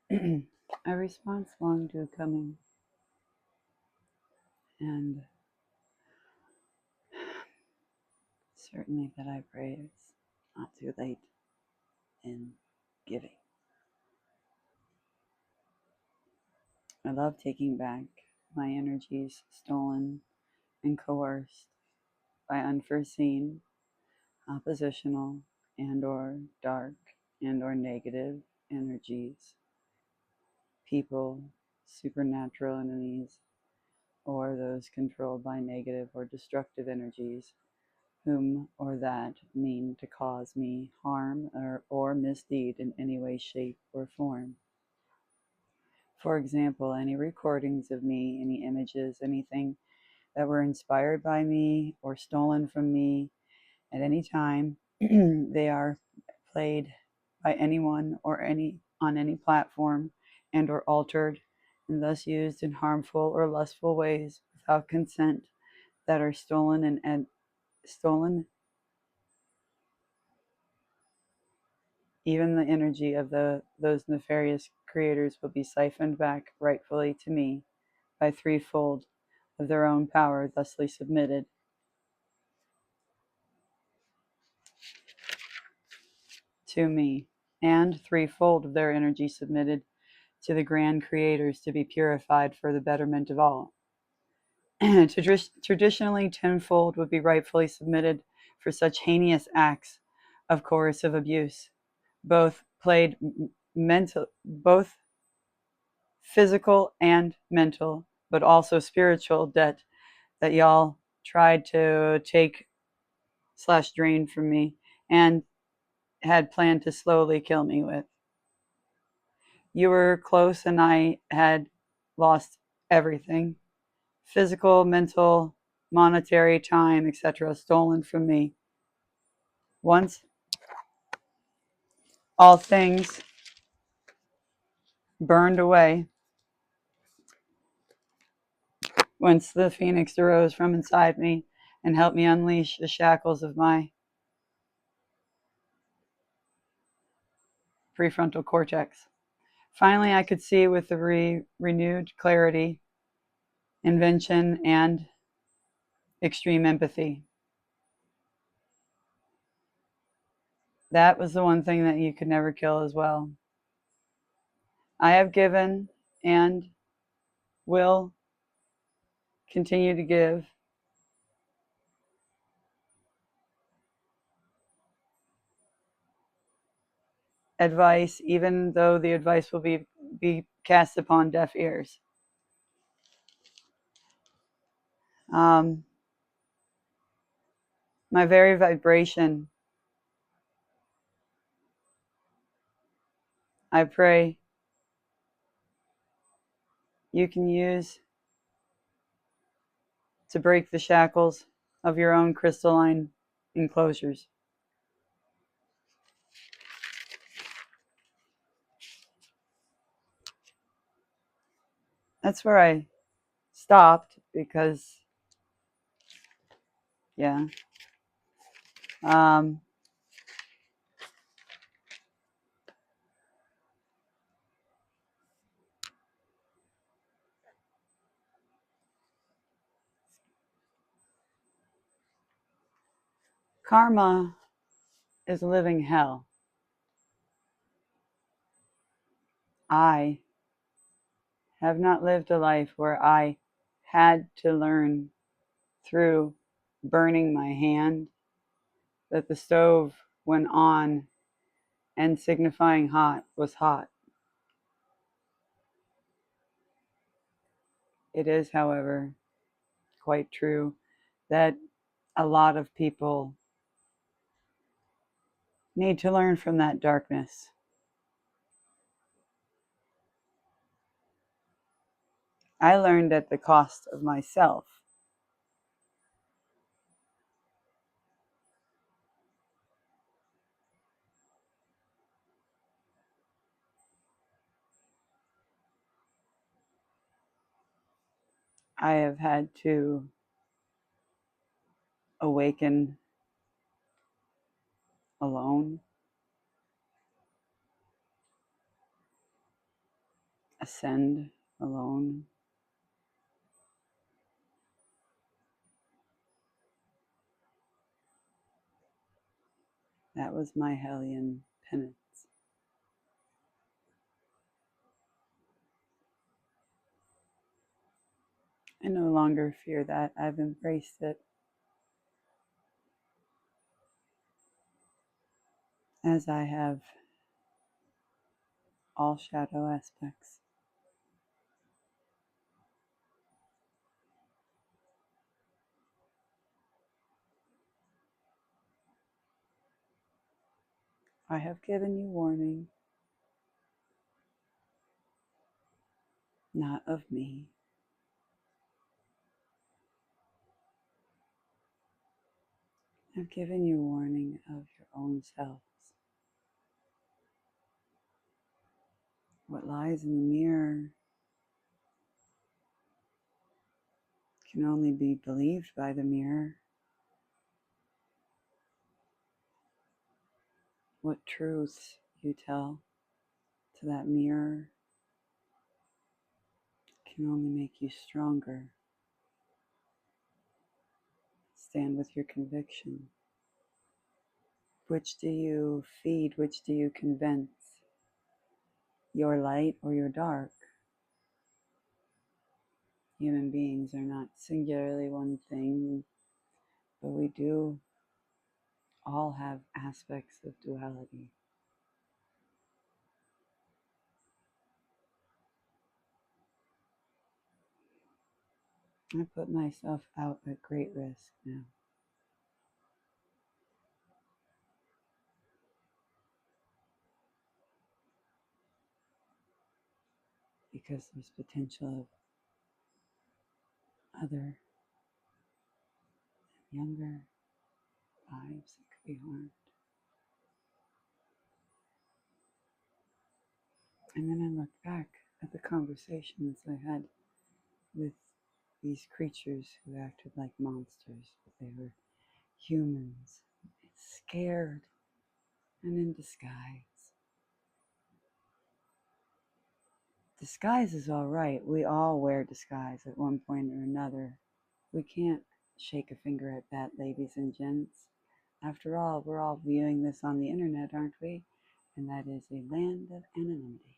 A response long due coming, and certainly that I pray it's not too late in giving. I love taking back my energies stolen and coerced by unforeseen, oppositional, and or dark and or negative energies, people, supernatural enemies, or those controlled by negative or destructive energies, whom or that mean to cause me harm or misdeed in any way, shape, or form. For example, any recordings of me, any images, anything that were inspired by me or stolen from me at any time, they are played by anyone or on any platform and or altered and thus used in harmful or lustful ways without consent, that are stolen and stolen. Even the energy of those nefarious creators will be siphoned back rightfully to me by threefold of their own power thusly submitted to me, and threefold of their energy submitted to the grand creators to be purified for the betterment of all. Traditionally, tenfold would be rightfully submitted for such heinous acts of coercive abuse, both physical and mental, but also spiritual debt that y'all tried to take/drain from me and had planned to slowly kill me with. You were close and I had lost everything. Physical, mental, monetary, time, etc., stolen from me. Once all things burned away, whence the phoenix arose from inside me and helped me unleash the shackles of my prefrontal cortex. Finally, I could see with the renewed clarity, invention, and extreme empathy. That was the one thing that you could never kill as well. I have given and will continue to give advice, even though the advice will be cast upon deaf ears. My very vibration, I pray you can use to break the shackles of your own crystalline enclosures. That's where I stopped because, yeah. Um, Karma is a living hell. I have not lived a life where I had to learn through burning my hand that the stove, when on and signifying hot, was hot. It is, however, quite true that a lot of people need to learn from that darkness. I learned at the cost of myself. I have had to awaken alone. ascend alone. That was my Hellion penance. I no longer fear that. I've embraced it. As I have all shadow aspects. I have given you warning, not of me. I've given you warning of your own selves. What lies in the mirror can only be believed by the mirror. What truths you tell to that mirror can only make you stronger. Stand with your conviction. Which do you feed? Which do you convince? Your light or your dark? Human beings are not singularly one thing, but we do all have aspects of duality. I put myself out at great risk now. Because there's potential of other younger lives that could be harmed. And then I look back at the conversations I had with these creatures who acted like monsters, but they were humans, scared and in disguise. Disguise is all right. We all wear disguise at one point or another. We can't shake a finger at that, ladies and gents. After all, we're all viewing this on the internet, aren't we? And that is a land of anonymity.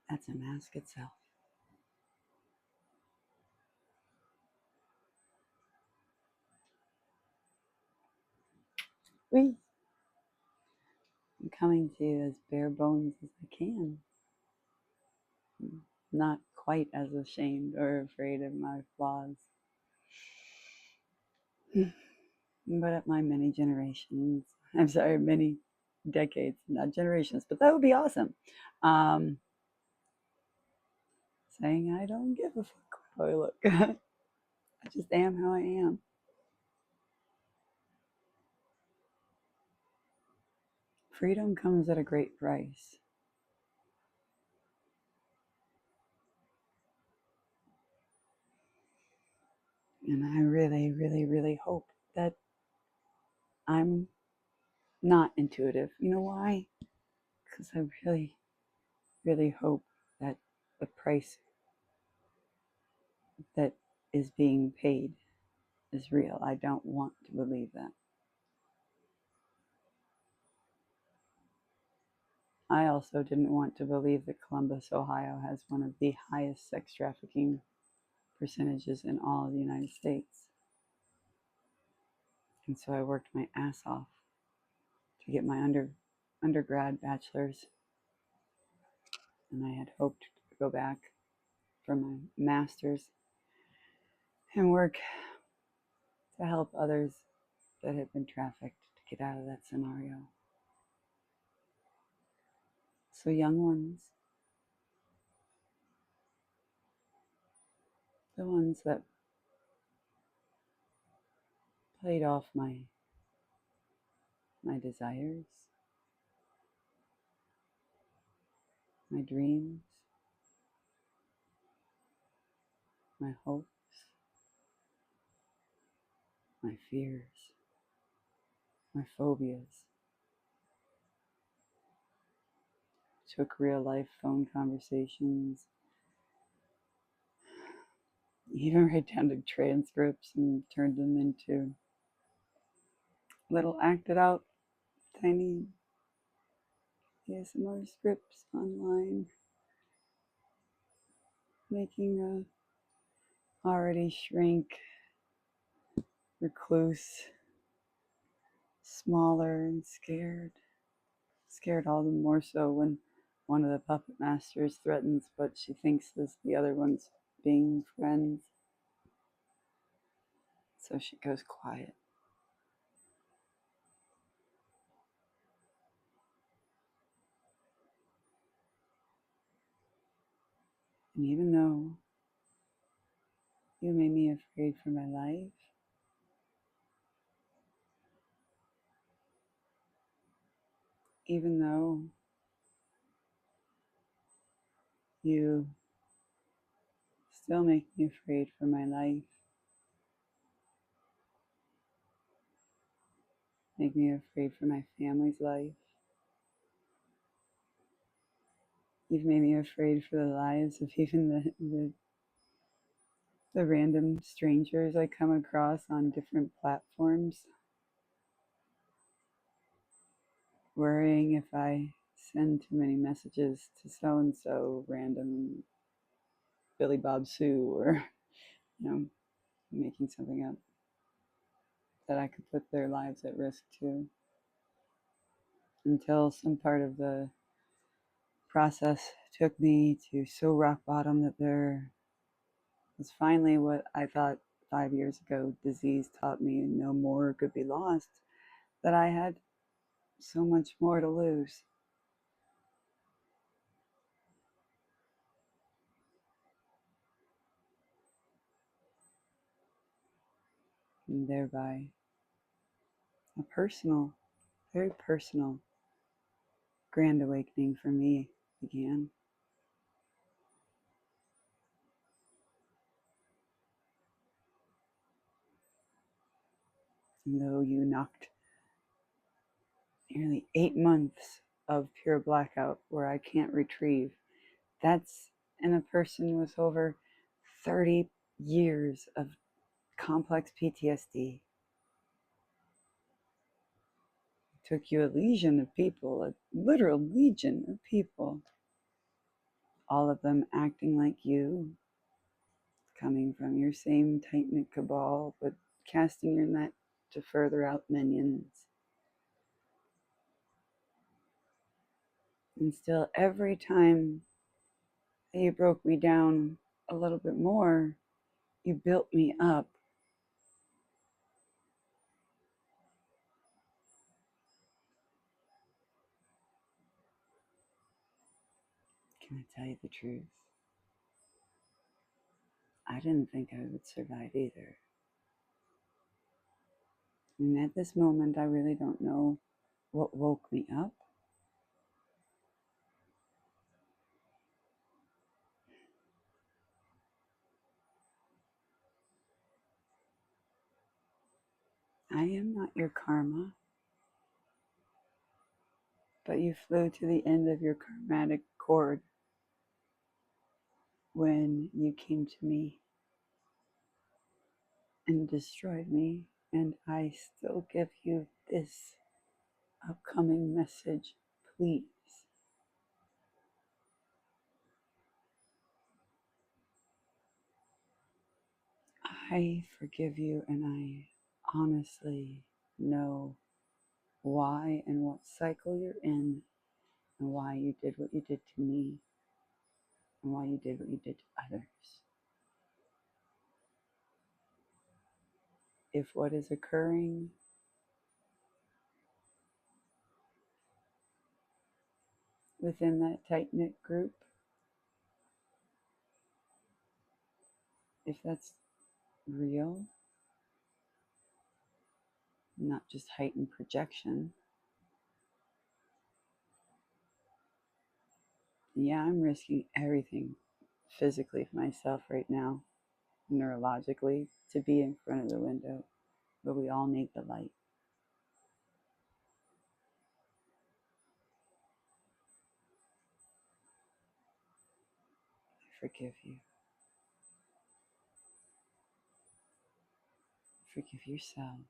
That's a mask itself. I'm coming to you as bare bones as I can. Not quite as ashamed or afraid of my flaws. But at my many generations, many decades, not generations, but that would be awesome. Saying I don't give a fuck how I look. I just am how I am. Freedom comes at a great price. And I really, really, really hope that I'm not intuitive. You know why? Because I really, really hope that the price that is being paid is real. I don't want to believe that. I also didn't want to believe that Columbus, Ohio has one of the highest sex trafficking percentages in all of the United States. And so I worked my ass off to get my undergrad bachelor's. And I had hoped to go back for my master's and work to help others that had been trafficked to get out of that scenario. So young ones, the ones that played off my desires, my dreams, my hopes, my fears, my phobias. Took real life phone conversations, even right down to transcripts, and turned them into little acted out tiny ASMR scripts online, making a already shrink recluse smaller and scared. Scared all the more so when one of the puppet masters threatens what she thinks is the other one's being friends. So she goes quiet. And even though you made me afraid for my life, even though you still make me afraid for my life, make me afraid for my family's life, you've made me afraid for the lives of even the random strangers I come across on different platforms, worrying if I send too many messages to so and so random Billy Bob Sue, or making something up, that I could put their lives at risk too. Until some part of the process took me to so rock bottom that there was finally what I thought 5 years ago disease taught me no more could be lost, that I had so much more to lose. And thereby a personal, very personal, grand awakening for me began. And though you knocked nearly 8 months of pure blackout where I can't retrieve, that's in a person with over 30 years of complex PTSD. It took you a legion of people, a literal legion of people, all of them acting like you, coming from your same tight-knit cabal, but casting your net to further out minions. And still, every time that you broke me down a little bit more, you built me up. Can I tell you the truth? I didn't think I would survive either. And at this moment, I really don't know what woke me up. I am not your karma, but you flew to the end of your karmatic cord when you came to me and destroyed me, and I still give you this upcoming message. Please, I forgive you, and I honestly know why and what cycle you're in, and why you did what you did to me, and why you did what you did to others. If what is occurring within that tight-knit group, if that's real, not just heightened projection, yeah, I'm risking everything physically for myself right now, neurologically, to be in front of the window, but we all need the light. forgive you. Forgive yourselves.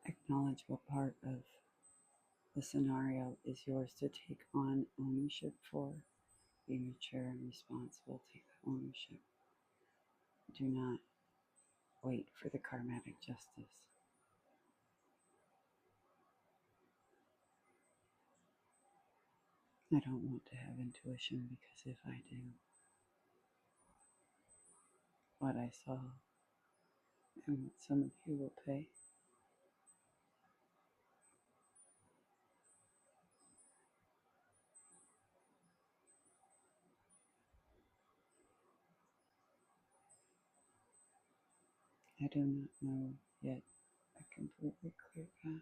Acknowledge what part of the scenario is yours to take on ownership for. Be mature and responsible. Take that ownership. Do not wait for the karmatic justice. I don't want to have intuition, because if I do, what I saw and what some of you will pay. I do not know yet a completely clear path.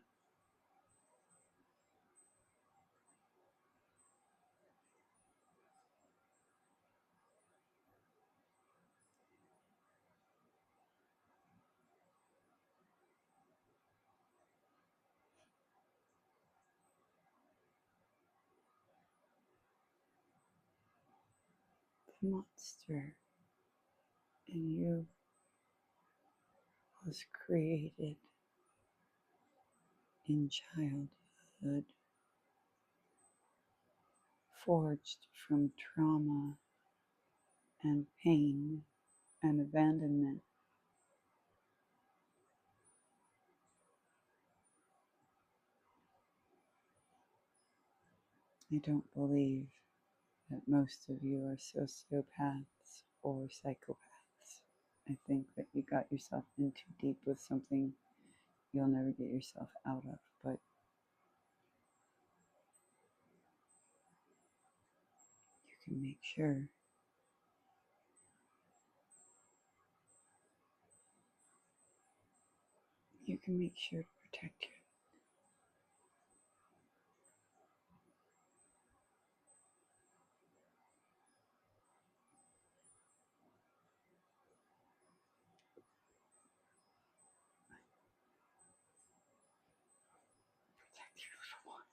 The monster in you was created in childhood, forged from trauma and pain and abandonment. I don't believe that most of you are sociopaths or psychopaths. I think that you got yourself in too deep with something you'll never get yourself out of, but you can make sure to protect you. Protect your little ones.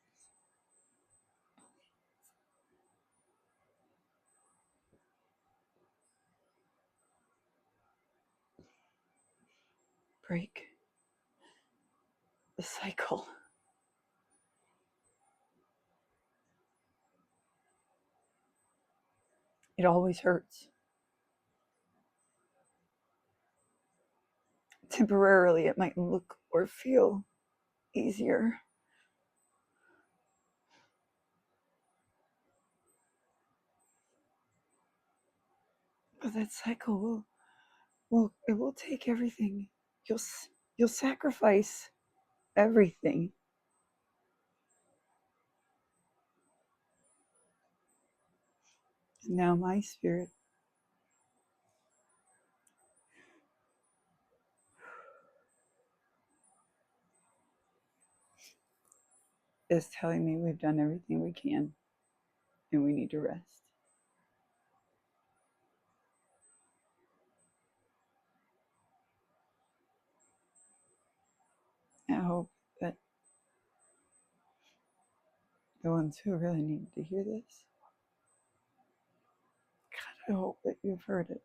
Break the cycle. It always hurts. Temporarily, it might look or feel easier, but that cycle will take everything. You'll sacrifice everything. And now my spirit is telling me we've done everything we can and we need to rest. I hope that the ones who really need to hear this, God, I hope that you've heard it.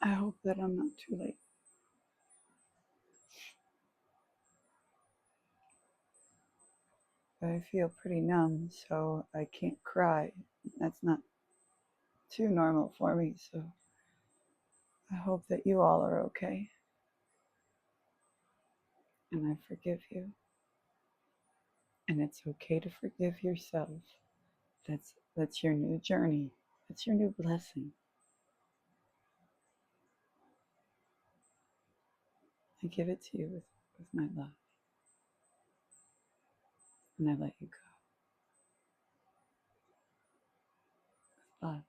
I hope that I'm not too late. But I feel pretty numb, so I can't cry. That's not too normal for me, so I hope that you all are okay. And I forgive you. And it's okay to forgive yourself. That's your new journey. That's your new blessing. I give it to you with my love. And I let you go. With love.